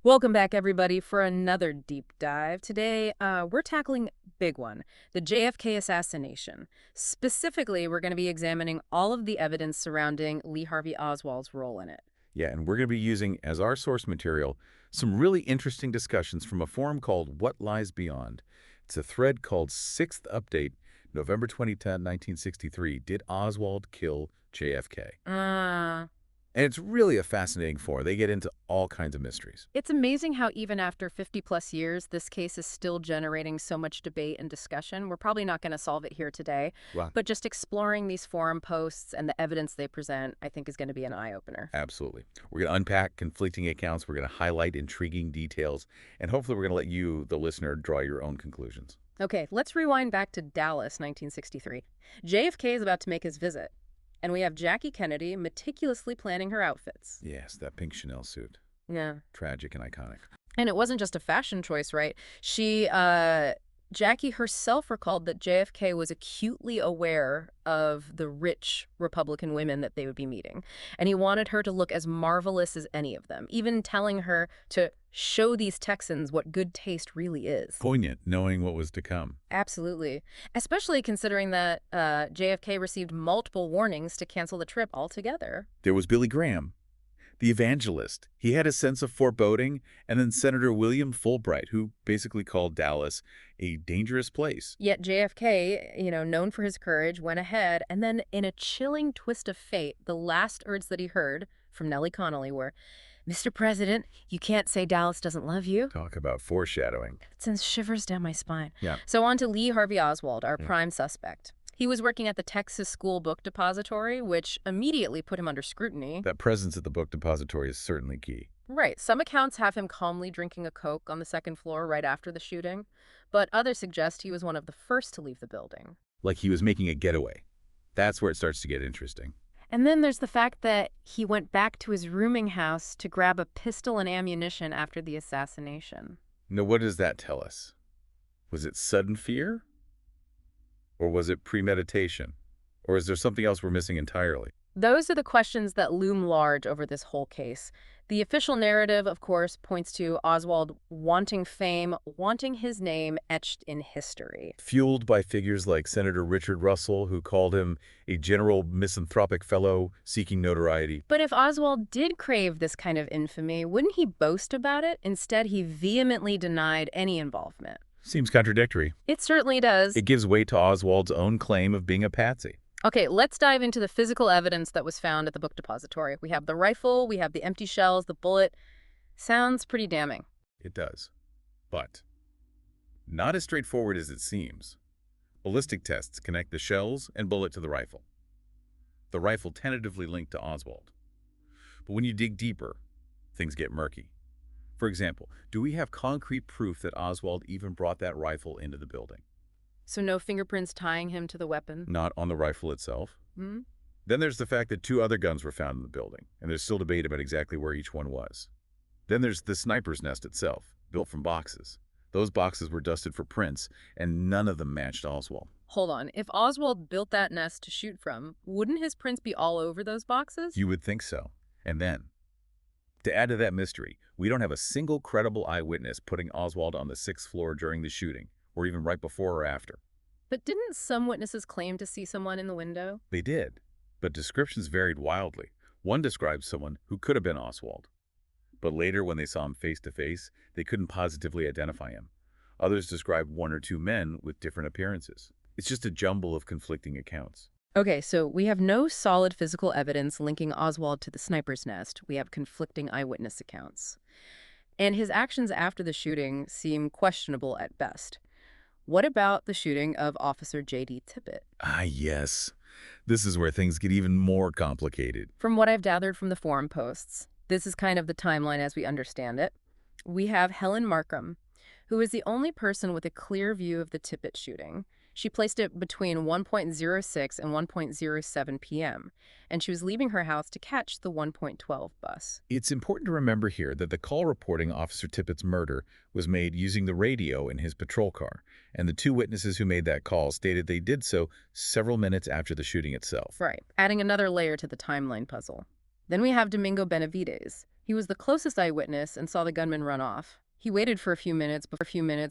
Welcome back, everybody, for another deep dive. Today, we're tackling big one, the JFK assassination. Specifically, we're going to be examining all of the evidence surrounding Lee Harvey Oswald's role in it. Yeah, and we're going to be using as our source material some really interesting discussions from a forum called What Lies Beyond. It's a thread called Sixth Update, November 2010, 1963. Did Oswald kill JFK? Uh, And it's really a fascinating forum. They get into all kinds of mysteries. it's amazing how even after 50 plus years, this case is still generating so much debate and discussion. We're probably not going to solve it here today, Wow. but just exploring these forum posts and the evidence they present, I think, is going to be an eye-opener. Absolutely. We're going to unpack conflicting accounts. We're going to highlight intriguing details. And hopefully we're going to let you, the listener, draw your own conclusions. Okay, let's rewind back to Dallas, 1963. JFK is about to make his visit, and we have Jackie Kennedy meticulously planning her outfits. Yes, that pink Chanel suit. Yeah. Tragic and iconic. And it wasn't just a fashion choice, right? Jackie herself recalled that JFK was acutely aware of the rich Republican women that they would be meeting. And he wanted her to look as marvelous as any of them, even telling her to show these Texans what good taste really is. Poignant, knowing what was to come. Absolutely. Especially considering that JFK received multiple warnings to cancel the trip altogether. There was Billy Graham, the evangelist. He had a sense of foreboding, and then Senator William Fulbright, who basically called Dallas a dangerous place. Yet JFK, known for his courage, went ahead, and then in a chilling twist of fate, the last words that he heard from Nellie Connolly were, "Mr. President, you can't say Dallas doesn't love you." Talk about foreshadowing. It sends shivers down my spine. Yeah. So on to Lee Harvey Oswald, our Yeah. prime suspect. He was working at the Texas School Book Depository, which immediately put him under scrutiny. That presence at the book depository is certainly key. Right. Some accounts have him calmly drinking a Coke on the second floor right after the shooting, but others suggest he was one of the first to leave the building. Like he was making a getaway. That's where it starts to get interesting. And then there's the fact that he went back to his rooming house to grab a pistol and ammunition after the assassination. Now, what does that tell us? Was it sudden fear? Or was it premeditation? Or is there something else we're missing entirely? Those are the questions that loom large over this whole case. The official narrative, of course, points to Oswald wanting fame, wanting his name etched in history. Fueled by figures like Senator Richard Russell, who called him a general misanthropic fellow seeking notoriety. But if Oswald did crave this kind of infamy, wouldn't he boast about it? Instead, he vehemently denied any involvement. Seems contradictory. It certainly does. It gives weight to Oswald's own claim of being a patsy. Okay, let's dive into the physical evidence that was found at the book depository. We have the rifle, we have the empty shells, the bullet. Sounds pretty damning. It does. But not as straightforward as it seems. Ballistic tests connect the shells and bullet to the rifle. The rifle tentatively linked to Oswald. But when you dig deeper, things get murky. For example, do we have concrete proof that Oswald even brought that rifle into the building? So no fingerprints tying him to the weapon? Not on the rifle itself. Hmm? Then there's the fact that 2 other guns were found in the building, and there's still debate about exactly where each one was. Then there's the sniper's nest itself, built from boxes. Those boxes were dusted for prints, and none of them matched Oswald. Hold on. If Oswald built that nest to shoot from, wouldn't his prints be all over those boxes? You would think so. And then, to add to that mystery, we don't have a single credible eyewitness putting Oswald on the 6th floor during the shooting, or even right before or after. But didn't some witnesses claim to see someone in the window? They did, but descriptions varied wildly. One described someone who could have been Oswald. But later, when they saw him face to face, they couldn't positively identify him. Others described 1 or 2 men with different appearances. It's just a jumble of conflicting accounts. Okay, so we have no solid physical evidence linking Oswald to the sniper's nest. We have conflicting eyewitness accounts. And his actions after the shooting seem questionable at best. What about the shooting of Officer J.D. Tippit? Ah, yes. This is where things get even more complicated. From what I've gathered from the forum posts, this is kind of the timeline as we understand it. We have Helen Markham, who is the only person with a clear view of the Tippit shooting. She placed it between 1:06 and 1:07 p.m., and she was leaving her house to catch the 1:12 bus. It's important to remember here that the call reporting Officer Tippit's murder was made using the radio in his patrol car, and the 2 witnesses who made that call stated they did so several minutes after the shooting itself. Right, adding another layer to the timeline puzzle. Then we have Domingo Benavides. He was the closest eyewitness and saw the gunman run off. He waited for a few minutes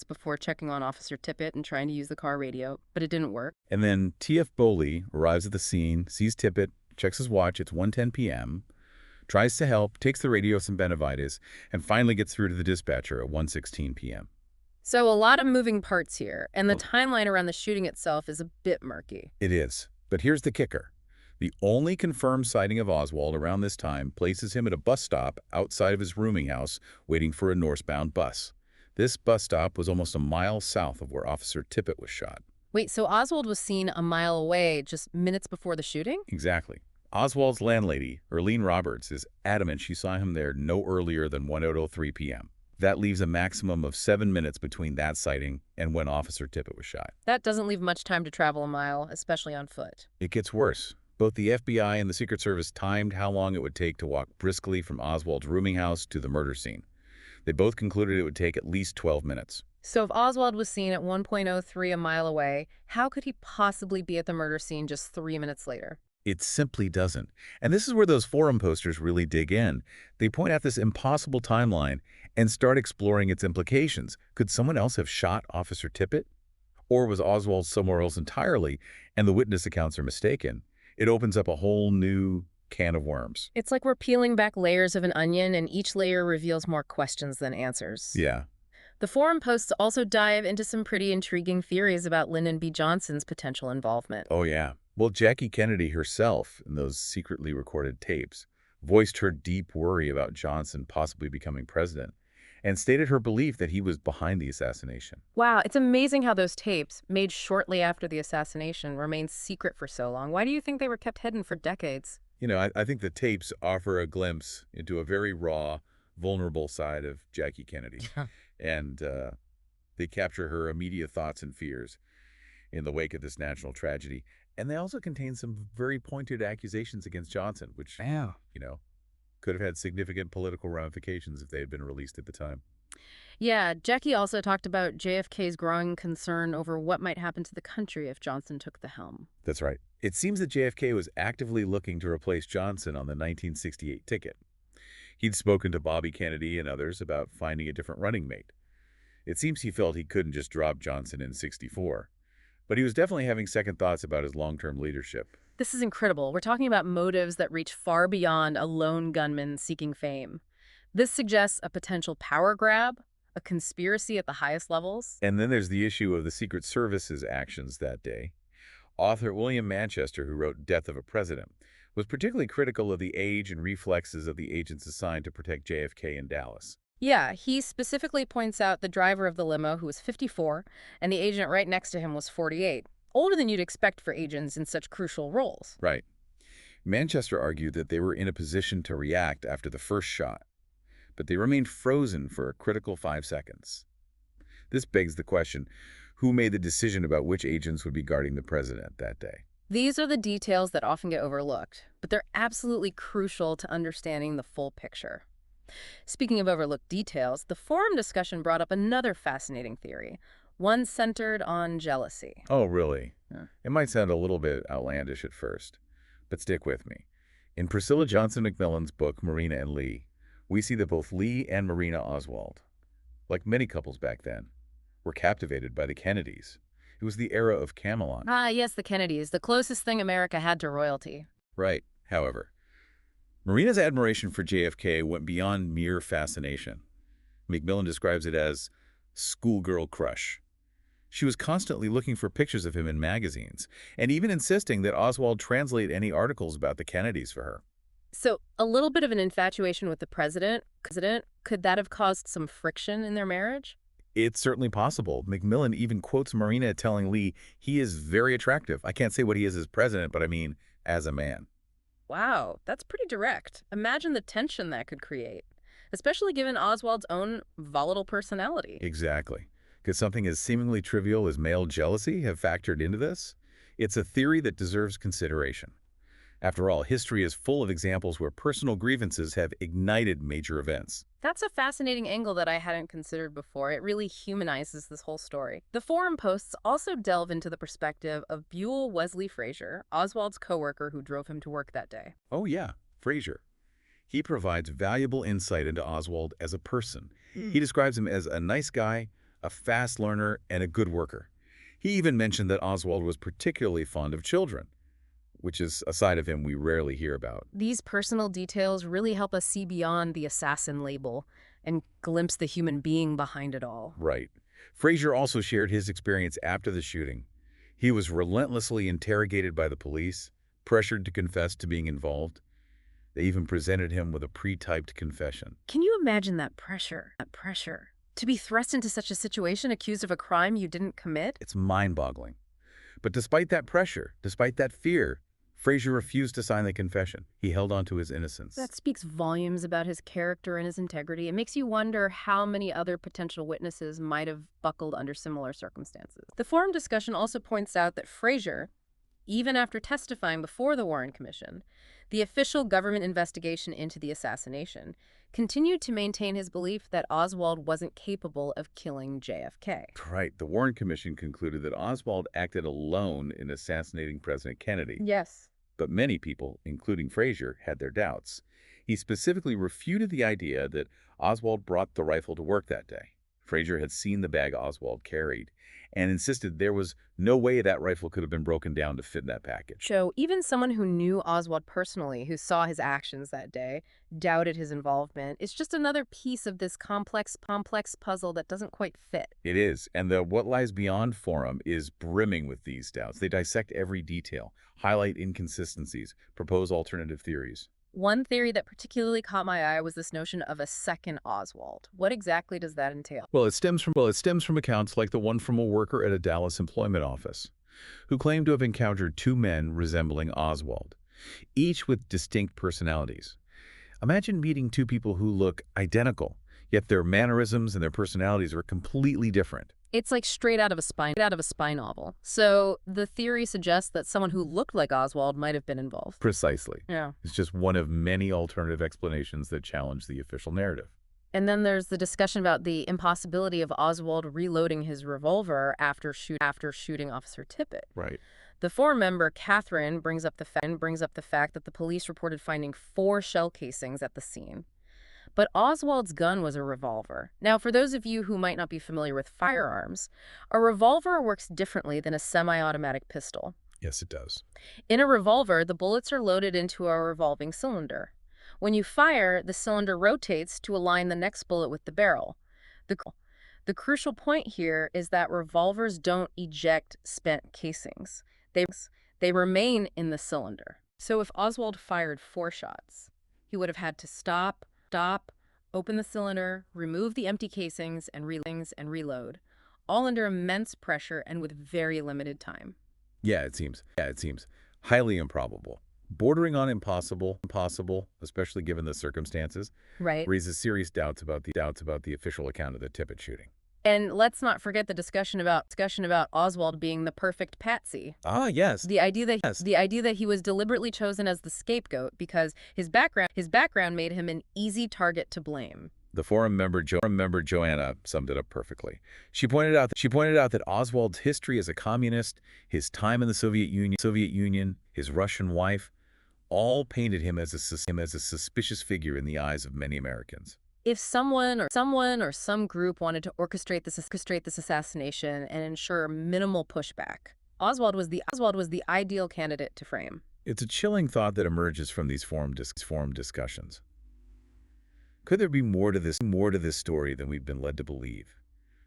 before checking on Officer Tippit and trying to use the car radio, but it didn't work. And then T.F. Boley arrives at the scene, sees Tippit, checks his watch, it's 1:10 p.m., tries to help, takes the radio some Benavides, and finally gets through to the dispatcher at 1:16 p.m. So a lot of moving parts here, and the timeline around the shooting itself is a bit murky. It is. But here's the kicker. The only confirmed sighting of Oswald around this time places him at a bus stop outside of his rooming house waiting for a northbound bus. This bus stop was almost a mile south of where Officer Tippit was shot. Wait, so Oswald was seen a mile away just minutes before the shooting? Exactly. Oswald's landlady, Erlene Roberts, is adamant she saw him there no earlier than 1:03 p.m. That leaves a maximum of 7 minutes between that sighting and when Officer Tippit was shot. That doesn't leave much time to travel a mile, especially on foot. It gets worse. Both the FBI and the Secret Service timed how long it would take to walk briskly from Oswald's rooming house to the murder scene. They both concluded it would take at least 12 minutes. So if Oswald was seen at 1.03 a mile away, how could he possibly be at the murder scene just 3 minutes later? It simply doesn't. And this is where those forum posters really dig in. They point out this impossible timeline and start exploring its implications. Could someone else have shot Officer Tippit? Or was Oswald somewhere else entirely and the witness accounts are mistaken? It opens up a whole new can of worms. It's like we're peeling back layers of an onion, and each layer reveals more questions than answers. Yeah. The forum posts also dive into some pretty intriguing theories about Lyndon B. Johnson's potential involvement. Oh, yeah. Well, Jackie Kennedy herself, in those secretly recorded tapes, voiced her deep worry about Johnson possibly becoming president and stated her belief that he was behind the assassination. Wow, it's amazing how those tapes, made shortly after the assassination, remained secret for so long. Why do you think they were kept hidden for decades? You know, I think the tapes offer a glimpse into a very raw, vulnerable side of Jackie Kennedy. And they capture her immediate thoughts and fears in the wake of this national tragedy. And they also contain some very pointed accusations against Johnson, which, could have had significant political ramifications if they had been released at the time. Yeah, Jackie also talked about JFK's growing concern over what might happen to the country if Johnson took the helm. That's right. It seems that JFK was actively looking to replace Johnson on the 1968 ticket. He'd spoken to Bobby Kennedy and others about finding a different running mate. It seems he felt he couldn't just drop Johnson in '64. But he was definitely having second thoughts about his long-term leadership. This is incredible. We're talking about motives that reach far beyond a lone gunman seeking fame. This suggests a potential power grab, a conspiracy at the highest levels. And then there's the issue of the Secret Service's actions that day. Author William Manchester, who wrote Death of a President, was particularly critical of the age and reflexes of the agents assigned to protect JFK in Dallas. Yeah, he specifically points out the driver of the limo, who was 54, and the agent right next to him was 48. Older than you'd expect for agents in such crucial roles. Right. Manchester argued that they were in a position to react after the first shot, but they remained frozen for a critical 5 seconds. This begs the question, who made the decision about which agents would be guarding the president that day? These are the details that often get overlooked, but they're absolutely crucial to understanding the full picture. Speaking of overlooked details, the forum discussion brought up another fascinating theory, one centered on jealousy. Oh, really? Yeah. It might sound a little bit outlandish at first, but stick with me. In Priscilla Johnson McMillan's book, Marina and Lee, we see that both Lee and Marina Oswald, like many couples back then, were captivated by the Kennedys. It was the era of Camelot. Ah, yes, the Kennedys, the closest thing America had to royalty. Right. However, Marina's admiration for JFK went beyond mere fascination. McMillan describes it as schoolgirl crush. She was constantly looking for pictures of him in magazines, and even insisting that Oswald translate any articles about the Kennedys for her. So, a little bit of an infatuation with the president, could that have caused some friction in their marriage? It's certainly possible. McMillan even quotes Marina telling Lee he is very attractive. I can't say what he is as president, but I mean as a man. Wow, that's pretty direct. Imagine the tension that could create, especially given Oswald's own volatile personality. Exactly. Could something as seemingly trivial as male jealousy have factored into this? It's a theory that deserves consideration. After all, history is full of examples where personal grievances have ignited major events. That's a fascinating angle that I hadn't considered before. It really humanizes this whole story. The forum posts also delve into the perspective of Buell Wesley Frazier, Oswald's coworker who drove him to work that day. Oh yeah, Frazier. He provides valuable insight into Oswald as a person. Mm. He describes him as a nice guy, a fast learner, and a good worker. He even mentioned that Oswald was particularly fond of children, which is a side of him we rarely hear about. These personal details really help us see beyond the assassin label and glimpse the human being behind it all. Right. Frazier also shared his experience after the shooting. He was relentlessly interrogated by the police, pressured to confess to being involved. They even presented him with a pre-typed confession. Can you imagine that pressure? To be thrust into such a situation accused of a crime you didn't commit? It's mind-boggling. But despite that pressure, despite that fear, Frazier refused to sign the confession. He held on to his innocence. That speaks volumes about his character and his integrity. It makes you wonder how many other potential witnesses might have buckled under similar circumstances. The forum discussion also points out that Frazier, even after testifying before the Warren Commission, the official government investigation into the assassination, continued to maintain his belief that Oswald wasn't capable of killing JFK. Right. The Warren Commission concluded that Oswald acted alone in assassinating President Kennedy. Yes. But many people, including Frazier, had their doubts. He specifically refuted the idea that Oswald brought the rifle to work that day. Frazier had seen the bag Oswald carried and insisted there was no way that rifle could have been broken down to fit in that package. So even someone who knew Oswald personally, who saw his actions that day, doubted his involvement. It's just another piece of this complex puzzle that doesn't quite fit. It is, and the What Lies Beyond forum is brimming with these doubts. They dissect every detail, highlight inconsistencies, propose alternative theories. One theory that particularly caught my eye was this notion of a second Oswald. What exactly does that entail? Well, it stems from accounts like the one from a worker at a Dallas employment office, who claimed to have encountered two men resembling Oswald, each with distinct personalities. Imagine meeting two people who look identical, yet their mannerisms and their personalities are completely different. It's like straight out of a spy novel. So the theory suggests that someone who looked like Oswald might have been involved. Precisely. Yeah. It's just one of many alternative explanations that challenge the official narrative. And then there's the discussion about the impossibility of Oswald reloading his revolver after shooting Officer Tippit. Right. The forum member, Catherine, brings up the fact that the police reported finding 4 shell casings at the scene. But Oswald's gun was a revolver. Now, for those of you who might not be familiar with firearms, a revolver works differently than a semi-automatic pistol. Yes, it does. In a revolver, the bullets are loaded into a revolving cylinder. When you fire, the cylinder rotates to align the next bullet with the barrel. The crucial point here is that revolvers don't eject spent casings. They remain in the cylinder. So if Oswald fired 4 shots, he would have had to stop, open the cylinder, remove the empty casings and reload, all under immense pressure and with very limited time. Yeah, it seems highly improbable. Bordering on impossible, especially given the circumstances, Right. raises serious doubts about the official account of the Tippit shooting. And let's not forget the discussion about Oswald being the perfect patsy. Ah, yes. The idea that he was deliberately chosen as the scapegoat because his background made him an easy target to blame. The forum member Joanna summed it up perfectly. She pointed out that Oswald's history as a communist, his time in the Soviet Union, his Russian wife, all painted him as a suspicious figure in the eyes of many Americans. If someone or some group wanted to orchestrate this assassination and ensure minimal pushback, Oswald was the ideal candidate to frame. It's a chilling thought that emerges from these forum discussions. Could there be more to this story than we've been led to believe?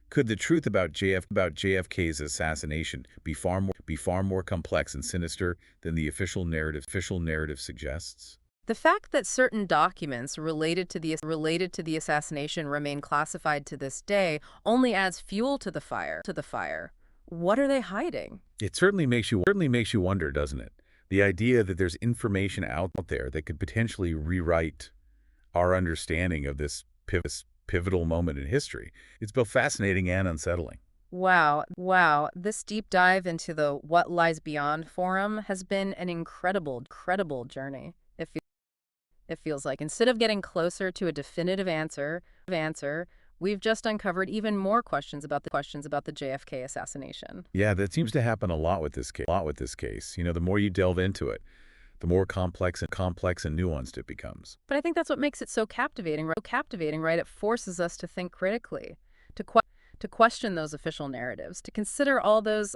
Could the truth about JFK's assassination be far more complex and sinister than the official narrative suggests? The fact that certain documents related to the assassination remain classified to this day only adds fuel to the fire. What are they hiding? It certainly makes you wonder, doesn't it? The idea that there's information out there that could potentially rewrite our understanding of this pivotal moment in history. It's both fascinating and unsettling. Wow. This deep dive into the What Lies Beyond forum has been an incredible journey. It feels like instead of getting closer to a definitive answer, we've just uncovered even more questions about the JFK assassination. Yeah, that seems to happen a lot with this case. The more you delve into it, the more complex and nuanced it becomes. But I think that's what makes it so captivating, right? It forces us to think critically, to question those official narratives, to consider all those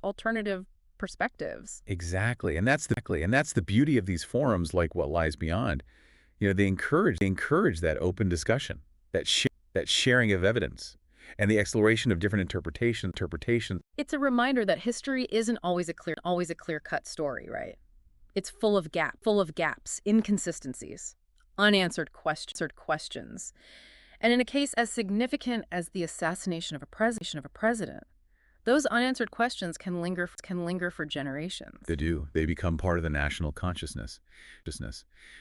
alternative perspectives. Exactly, and that's the beauty of these forums like What Lies Beyond. They encourage that open discussion, that sharing of evidence, and the exploration of different interpretations. It's a reminder that history isn't always a clear-cut story, right? It's full of gaps, inconsistencies, unanswered questions. And in a case as significant as the assassination of a president, those unanswered questions can linger for generations. They do. They become part of the national consciousness,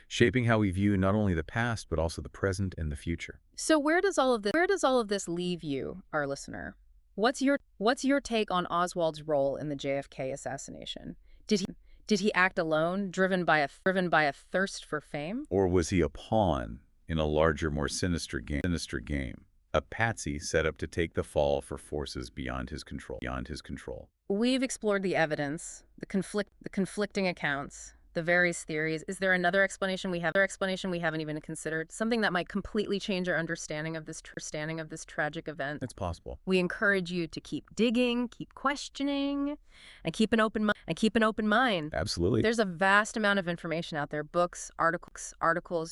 shaping how we view not only the past but also the present and the future. So where does all of this leave you, our listener? What's your take on Oswald's role in the JFK assassination? Did he act alone, driven by a thirst for fame? Or was he a pawn in a larger, more sinister game? A patsy set up to take the fall for forces beyond his control. We've explored the evidence, the conflicting accounts, the various theories. Is there another explanation we haven't even considered? Something that might completely change our understanding of this tragic event? It's possible. We encourage you to keep digging, keep questioning, and keep an open mind. Absolutely. There's a vast amount of information out there: books, articles,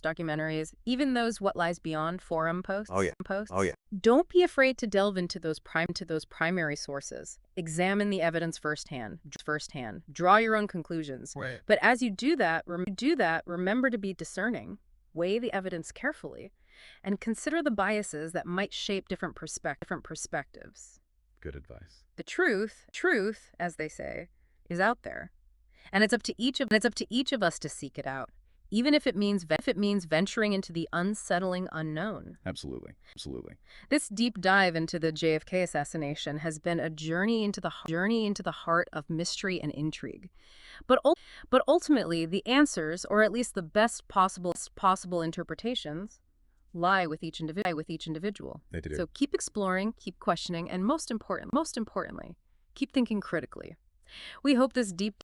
documentaries, even those What Lies Beyond forum posts. Oh yeah. Don't be afraid to delve into those primary sources. Examine the evidence firsthand. Draw your own conclusions. Right. But as you do that, remember to be discerning. Weigh the evidence carefully, and consider the biases that might shape different perspectives. Good advice. The truth, as they say, is out there, and it's up to each of us to seek it out, even if it means venturing into the unsettling unknown. Absolutely. This deep dive into the JFK assassination has been a journey into the heart of mystery and intrigue. But ultimately, the answers, or at least the best possible interpretations, lie with each individual. They do. So keep exploring, keep questioning, and most importantly, keep thinking critically. We hope this deep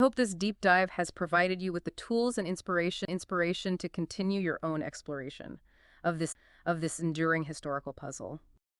dive has provided you with the tools and inspiration to continue your own exploration of this enduring historical puzzle.